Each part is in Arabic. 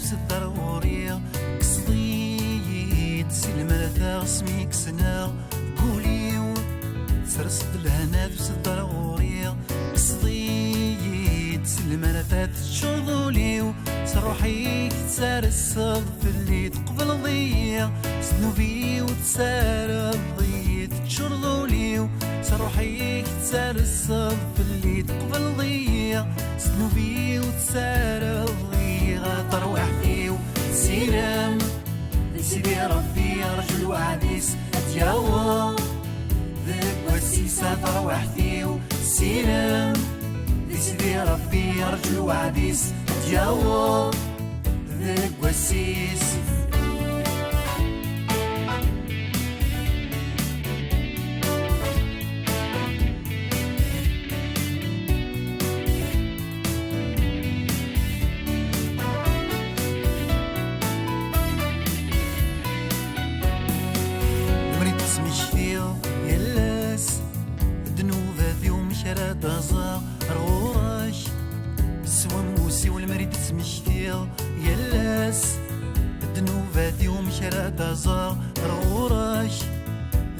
نفس الضرورية قصدي تسلم ثا سميك سنا قولي سرسط الهنا نفس الضرورية قصدي تسلم ثا تشغلي سروحي تسرسل في اللي تقبل ضيع سنوبي وتسارب ضيع تشغلي سروحي تسرسل في اللي تقبل ضيع سنوبي وتسارب ضيع تروح فيه سيرام سيدي ربي رجل وعديس اتياو ذاك وسيسة تروح فيه سيرام سيدي ربي رجل وعديس اتياو ذاك وسيس يلاس الدنوبة ذيوم شراد أزار رغوراش سوا موسي والمريد تمشتيل يلاس الدنوبة ذيوم شراد أزار رغوراش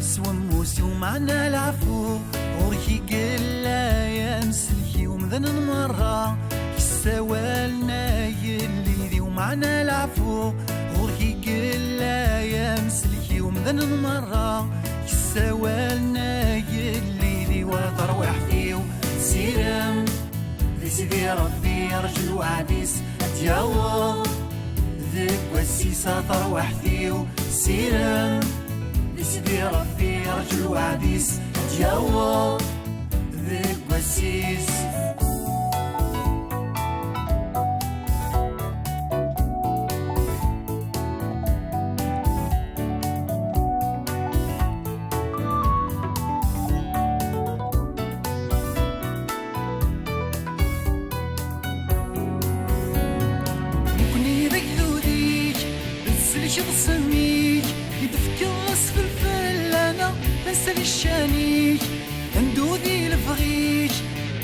سوا موسي ومعنا العفو غوركي قلا يا مسلكي ومذن مرة كسوالنا يلي ذي ومعنا العفو غوركي قلا يا مسلكي ومذن مرة سوالنا يلي ذي وتروح فيه سيرام ذي سيدي ربي رجل وعديس اتياو ذيك وسيسة تروح فيه سيرام ذي سيدي ربي رجل وعديس اتياو ذيك وسيس بصميك يدفك الراس في الفلانة نسال الشانيك ندودي لفغيك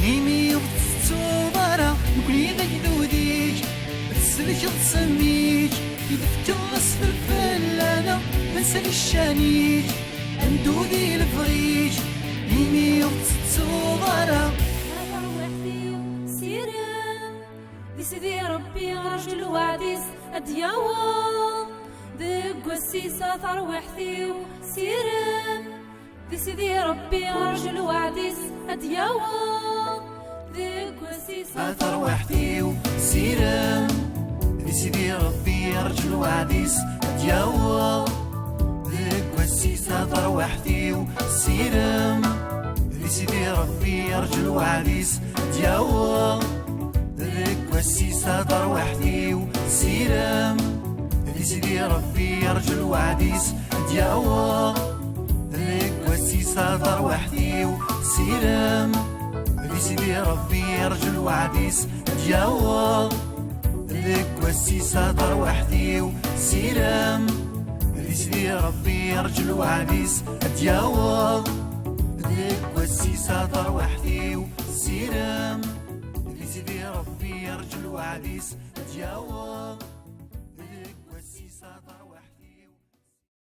نيمي وتستوبرا نكون يدك ذوديك تسلك بصميك يدفك الراس في الفلانة نسال الشانيك ندودي لفغيك نيمي وتستوبرا سيدي ربي رجل وعديس ادياو ذاك وسيسة تروح فيه سيرام ذي سيدي ربي رجل وعديس ادياو ذاك وسيسة تروح فيه سيرام ذي سيدي ربي رجل وعديس ادياو ذاك وسيسة تروح فيه سيرام ذي سيدي ربي رجل وعديس ادياو ذاك وسيسة تروح فيه سيرام ذي سيدي ربي رجل وعديس دياو ذاك وسيسة تروح فيه سيرام ذي سيدي ربي رجل وعديس دياو ذاك وسيسة تروح فيه سيرام ذي سيدي ربي رجل وعديس دياو ذاك وسيسة تروح فيه سيرام ذي سيدي ربي رجل وعديس دياو